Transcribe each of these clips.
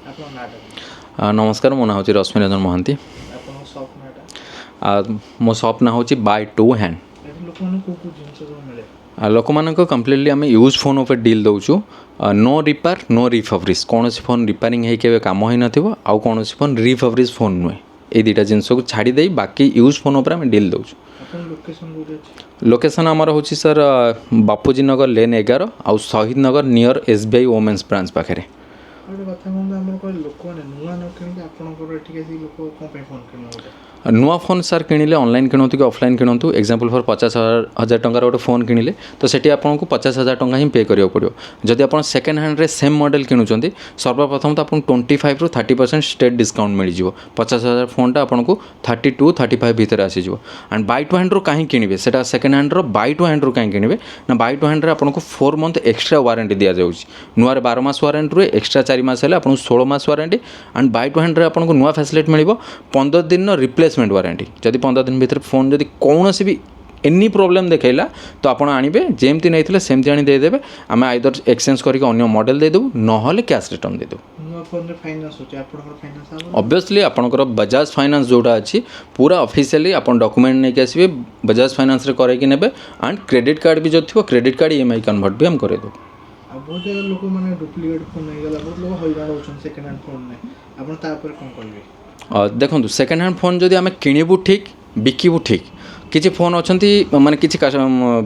नमस्कार मो ना हूँ रश्मिरंजन महांती मो सॉप ना हूँ बाय टू हैंड लोक मान कम्प्लीटली आम यूज फोन उपर डील दौचु नो रिपेयर नो रिफब्रिश कौन फोन रिपेयरिंग होके कम हो ना कौन फोन रिफब्रिश फोन नुहे ये दुटा जिनस को छाड़ी बाकी यूज फोन उपर आम डील दौचु लोकेशन आमर हूँ सर बापूजी नगर लेन 11 आउ शहीद नगर नियर SBI वोमेन्स ब्रांच पाखे नुआ फोन सार किणिले ऑनलाइन किणतु कि ऑफलाइन किणतु एग्जांपल फॉर 50,000 टंकार गोटे फोन किणिले तो सेठी आपको 50,000 टंका ही पे करिया पड़ो जदि आप सेकेंड हैंड रे सेम मॉडल किणुचंती सर्वप्रथम तो आपको 25 ରୁ 30% स्टेट डिस्काउंट मिल जिवो 50,000 फोनटा आपको 32-35 भितर आसी जिवो एंड बाय टू हैंड रो काहे किनिबे सेटा सेकेंड हैंड रो बाय टू हैंड रो काहे किनिबे ना बाय टू हैंड रे आपको 4 मंथ एक्स्ट्रा वारंटी दिया जाउची नुआ रे 12 मास वारंटी रे एक्स्ट्रा 4 मास हेले आपको 16 मास warranty and by two hand रे आपको नुआ फैसिलिटी मिलिबो 15 दिन नो रिप्लेसमेंट वारंटी जदि 15 दिन भीतर फोन जदि कौन भी एनी प्रॉब्लम देखला तो आप आणवे जमती नहीं सेमती आनी देदेवे आम आइदर एक्सचेंज करके अन्य मॉडल देदेबू ना कैश रिटर्न देदेबू ऑब्वियसली आपंकर बजाज फाइनेंस जोटा अच्छी पूरा ऑफिशियली आप डॉक्यूमेंट नहीं आसबे बजाज फाइनेंस रे करके नेबे एंड क्रेडिट कार्ड भी जो थी क्रेडिट कार्ड EMI कन्वर्ट भी हम करेदेबू बहुत जगह लोक मैंने डुप्लीकेट फोन नहीं गला बहुत लोग हैरान होछन सेकंड हैंड फोन ने आपण ता पर कोन करबे देखो सेकेंड हैंड फोन जदि आम किणबू ठीक बिकबू ठीक किसी फोन अच्छा माने किसी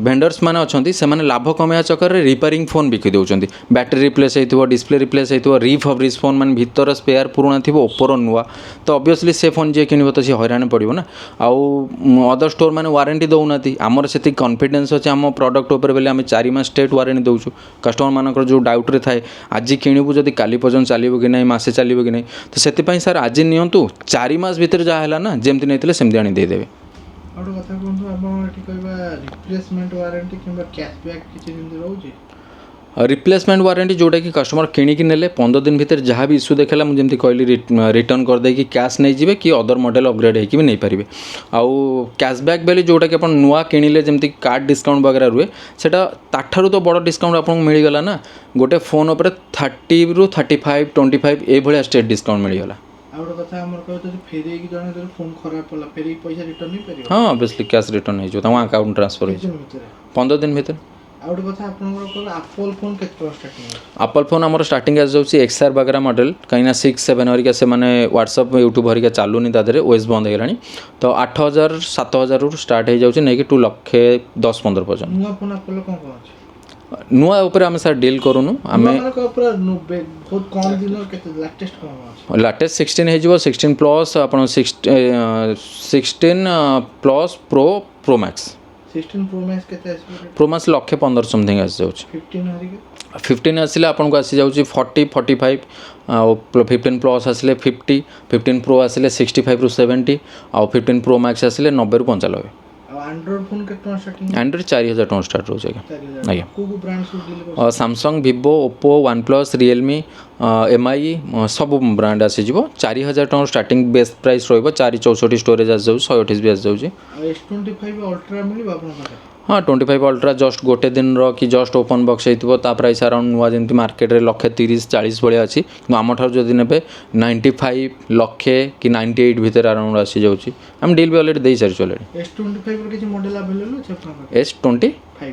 भेंडर्स मैंने अच्छा से लाभ कमाया चक्कर में रिपेयरिंग फोन बिकी दौरान बैटेरी रिप्लेस हो डिस्प्ले रिप्लेस हो रिफब्रिश फोन माने भीतर स्पेयर पुराना थी ओप्पोर नुआ तो ऑब्वियसली से फोन जी किणव तो सी हैरान पड़ो ना आउ अदर स्टोर मैंने वारंटी दौना आमर से कॉन्फिडेंस अच्छे आम प्रोडक्ट उपर बोले आम 4 मास स्टेट वारंटी दौचु कस्टमर मानकर जो डाउट रे थाए आज किणबू जदि काली पर्यंत चलो कि नहीं मसे चलो कि नहीं तो से सर आज नियंतु 4 मास भीतर जहाँ है ना जमती नहीं सेमती आनी देदेवे और कथा कोन आपण एठी कहबा रिप्लेसमेंट वारंटी किंबा कैशबैक किछि दिन रहउची रिप्लेसमेंट वारंटी जोटा कि कस्टमर किणिकी नेले 15 दिन भीतर जहाँ भी इश्यू देखला मुझे जमती कहली रिटर्न कर दे कि कैश नहीं जिवे कि अदर मॉडल अपग्रेड होगी भी नहीं पारे आउ कैशबैक बेले जोटा कि अपन नुआ किणिले जमती कार्ड डिस्काउंट वगैरह रुए सेटा ताठारु तो बड़ डिस्काउंट आपको मिलगला ना गोटे फोन उपर 30 ରୁ 35 25 ए भलिया स्टेट डिस्काउंट मिलगला और कथा हमर कहतो जे फेरी की जने जर फोन खराब पला फेरी पैसा रिटर्न नहीं करियो हां ऑब्वियसली कैश रिटर्न नहीं जो ता अकाउंट ट्रांसफर हो 15 दिन भीतर और कथा आपनकर कहला एप्पल फोन केतना स्टार्टिंग एप्पल फोन हमर स्टार्टिंग आ जाउची XR वगैरह मॉडल कहिना 6 7 हरिका से माने WhatsApp YouTube हरिका चालूनी दादरे OS बंद हेलानी तो 8,000 7,000 रु स्टार्ट हो जाउची नै कि 2 लाख 10 15 पर्यंत नुआ फोन एप्पल कोन कोन अछि नुआ ऊपर आम सर डील करूनु आम बहुत कम दिन लेटेस्ट कौन लेटेस्ट 16 हो 16 प्लस आप 16 plus pro max 16 pro max केते प्रो मैक्स लाख 15 समथिंग आसी जाउछ 15 आसिले आपन को आसी जाउछ 40 45 15 प्लस आसिले 50 15 प्रो आसिले 65 ରୁ 70 और 15 प्रो मैक्स आसिले 90 ରୁ 95 एंड्रॉइड फोन केतना स्टार्टिंग एंड्रॉइड 4,000 टन स्टार्ट हो जाएगा आज्ञा को ब्रांड सब deal Samsung Vivo Oppo OnePlus Realme MI सब ब्रांड आसी जिवो 4,000 टन स्टार्टिंग बेस्ट प्राइस रहइबो 464 स्टोरेज आसी जाउ 128 भी आसी जाउची S25 अल्ट्रा मिलिबा आपन पाखे हाँ 25 अल्ट्रा जस्ट गोटे दिन रो कि जस्ट ओपन बॉक्स होइतिबो ता प्राइस अराउंड नुआ जेंति मार्केट रे 130-40 भलिया अछि कि आम ठार जदि नेबे 95 लक्षे कि 98 भीतर अराउंड आसी जाउची हम डील भी ऑलरेडी देई सारी ऑलरेडी S25 रो किछि मॉडल अवेलेबल अछि आपन पाखे S25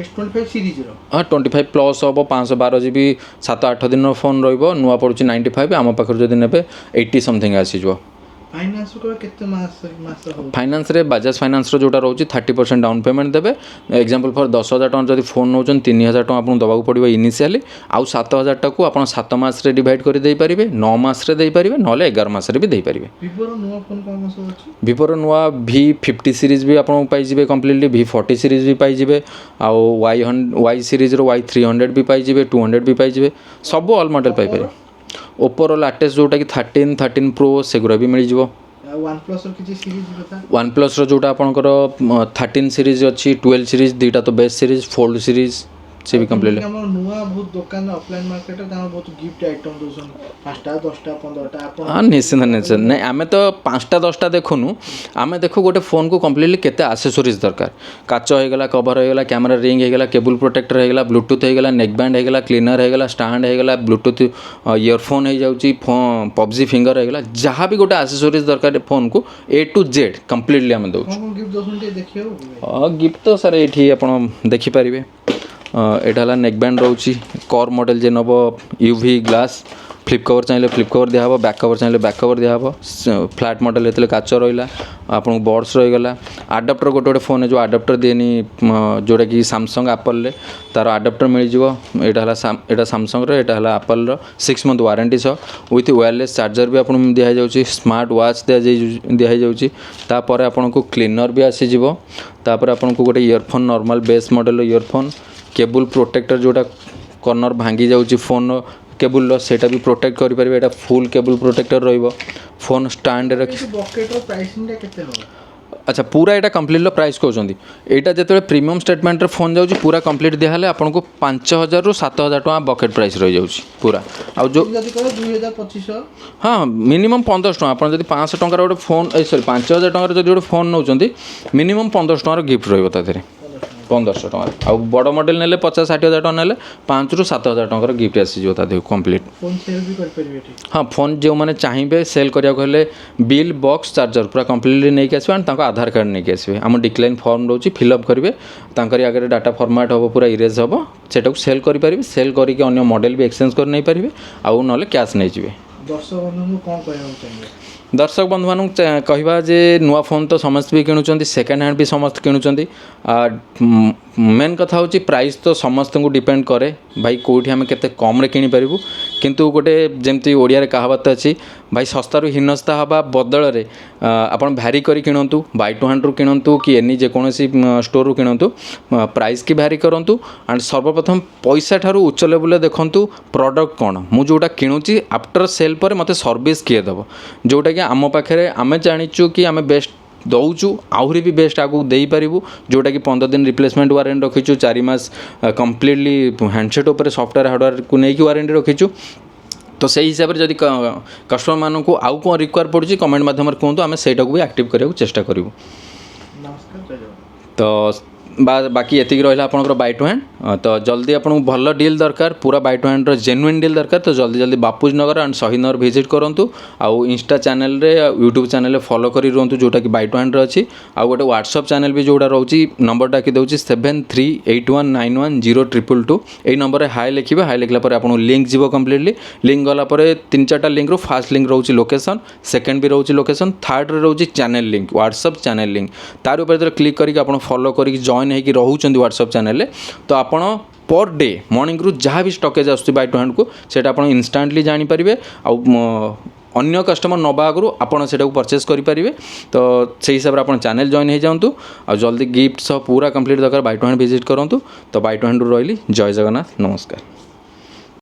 S25 सीरीज रो हाँ 25 प्लस हम 512 GB 7-8 दिन फोन रहिबो नुआ पड़ुची 95 आम पाखर जदि नेबे 80 समथिंग आसी जो फाइनेंस को केते मास हो फाइनेंस रे बजाज फाइनेंस रो जोटा रहउची 30% डाउन पेमेंट देबे एग्जांपल फॉर 10,000 टका जदि फोन नउचन 3,000 टका आपन दबाक पड़िबो इनिशियली आउ 7,000 टका को आपन 7 मास रे डिवाइड करि देई परिबे 9 मास रे देई परिबे नले 11 मास रे भी देई परिबे Vivo रो नुआ फोन कोन सब अछि Vivo रो नुआ V50 सीरीज भी आपन पाई जिबे कंप्लीटली V40 सीरीज भी पाई जिबे आउ Y सीरीज रो Y300 भी पाई जिबे 200 भी पाई जिबे सब ऑल मॉडल पाई परिबे Oppo रो लेटेस्ट जोटा कि 13 Pro सेगुरा भी मिल जिवो OnePlus रो किछि सीरीज बता OnePlus रो जोटा आपनकर 13 सीरीज अछि 12 सीरीज दीटा तो बेस्ट सीरीज फोल्ड सीरीज सी भी कंप्लीटली ଆମର ନୂଆ ବହୁତ ଦୋକାନ ଅଫଲାଇନ୍ ମାର୍କେଟରେ ତାଙ୍କର ବହୁତ ଗିଫ୍ଟ ଆଇଟମ୍ ଦଉଛନ୍ତି 5ଟା 10ଟା 15ଟା ଆପଣ हाँ निश्चिंत निश्चित नहीं आम तो 5टा 10टा देखुनु आम देखु गोटे फोन को कम्प्लीटली केते आसेसोरीज दरकार काच होगला कवर होगला कैमरा रिंग होगला केबल प्रोटेक्टर होगला ब्लूटूथ होगला नेक बैंड होगला क्लीनर होगला स्टैंड होगला ब्लूटूथ इयरफोन हो जाउची पबजी फिंगर होगला जहाँ भी गोटे आसेसोरीज दरकार फोन को A to Z कम्प्लीटली आम दउछु କଣ ଗିଫ୍ଟ ଦଉଛନ୍ତି ଟିକେ ଦେଖିବାକୁ गिफ्ट तो सर ये आप देखिपारे यहाँ नेक बैंड रोचे कर मॉडल जे नब यूवी ग्लास फ्लिप कवर चाहिए फ्लिप कवर दिहब बैक कवर चाहिए बैक कवर दिहब फ्लैट मॉडल ये काच रहा आपन बर्ड्स रहीगला आडाप्टर गोटे गोटे फोन जो आडाप्टर दिएनी जोटा कि सैमसंग एप्पल तार आडाप्टर मिल जाए यहाँ सैमसंग यहाँ एप्पल 6 मंथ वारंटी सह विथ वायरलेस चार्जर भी आपको दिया जाउची स्मार्ट वॉच दिया जाउची तापर आपन को क्लीनर भी आसीज तापर आपन को गोटे earphone normal base model earphone cable protector जोटा कॉर्नर भांगी जाउची फोन केबुल सेटा भी प्रोटेक्ट करि परिबे एटा फुल केबल प्रोटेक्टर रहिबो फोन स्टैंड रखि बकेटର ପ୍ରାଇସିଂଟା କେତେ ହେବ अच्छा पूरा यहाँ कम्प्लीट प्राइस कहते यहाँ जो प्रीमियम स्टेटमेंट फोन जाऊँगी पूरा कम्प्लीट दिहले आपको 5,000 ରୁ 7,000 टका बकेट प्राइस रही जाऊँगी पूरा आउ जो 2,2500 हाँ मिनिमम 1500 टका आप जब 500 टकर गोटे फोन सॉरी 5,000 टकर जो गोटे फोन नौ मिनिमम 1500 टकर गिफ्ट रही 1500 टका आउ बड़ मॉडल ने 50-60 हज़ार टका ने 5,000 ରୁ 7,000 टकर गिफ्ट आसीज कम्प्लीट फोन सेल भी कर परिबे एठी हाँ फोन जो मैंने चाहिए सेल करा बिल बॉक्स चार्जर पूरा कम्प्लीटली नहीं आसवे एंड आधार कार्ड नहीं आसवे आम डिक्लाइन फॉर्म रोचे फिलअप करेंगे आगे डाटा फॉर्मेट हम पूरा इरेज हम सेटा सेल करेंगे सेल करके अन्य मॉडल भी एक्सचेंज कर नहीं पारे आउ ना कैश नहीं जी दर्शक बंधु कौन कहना चाहिए दर्शक बंधु मानू कहवा जे नुआ फोन तो समस्त भी किणुचंती सेकेंड हैंड भी समस्त किणुचंती मेन कथा होची प्राइस तो समस्त को डिपेंड करे भाई कोठी हमें केते कम रे किनी परिबु किंतु गोटे जेमती ओडिया रे कहावत अछि भाई सस्ता रु हिनस्ता हबा बदल रे आपण भैरी करी किणंतु बाय टू हैंड रु किणंतु कि एनी जे कोनोसी स्टोर रु किणंतु प्राइस की भैरी करंतु एंड सर्वप्रथम पैसा ठारू उच्च लेवल रे देखंतु प्रोडक्ट कोन मु जोटा किणुची आफ्टर सेल पर मते सर्विस किए दबो जोटा कि आम पाखे आमे जानिचु कि आमे बेस्ट दौचु आहरी भी बेस्ट आगू दे पारू जोटा कि 15 दिन रिप्लेसमेंट वारंटी रखीचु 4 मास कम्प्लीटली हैंडसेट उपर सॉफ्टवेयर हार्डवेयर को लेकिन वारंटी रखीचु तो सही हिसाब से जदि कस्टमर मानक आउ कौन रिक्वायर पड़ुछि कमेंट माध्यम कहतु आम से भी एक्टिव करने चेष्टा करूँ तो बाकी एतिक रहा आपंकर बाय टू हैंड तो जल्दी आपको भल डील दरकार पूरा bye two hand genuine deal दरकार तो जल्दी जल्दी बापूज नगर एंड शहीद नगर विजिट करूँ आउ इंस्टा चैनल रे यूट्यूब चैनल रे फॉलो करी रुहतु जोटा कि बाय टू हैंड अच्छी आउ गोटे व्हाट्सअप चैनल भी जोटा रोची नंबर डाकी दूसरी 7381910222 यही नंबर में हाई लिखे हाई लिखला आपको लिंक जीव कम्प्लीटली लिंक गलापर 3-4टा लिंक रू फास्ट लिंक रोची लोकेशन सेकेंड भी रोची लोकेशन थर्ड रे रोची channel link WhatsApp channel link तार ऊपर क्लिक करके आप फॉलो करके जॉइन होगी रोचंदी व्हाट्सअप चैनल तो आपण पर डे मॉर्निंग रु जहाँ भी स्टॉकेज आसुची बाय टू हैंड को सेटा आपण इंस्टांटली जानी पारिबे आउ अन्य कस्टमर नबा आगु आपण सेटा परचेस करि पारिबे तो से हिसाब रे आपण चैनल जॉइन हो जांतु आ जल्दी गिफ्ट सब पूरा कंप्लीट दरकार बाय टू हैंड विजिट करंतु तो बाय टू हैंड रु रहिली जय जगन्नाथ नमस्कार।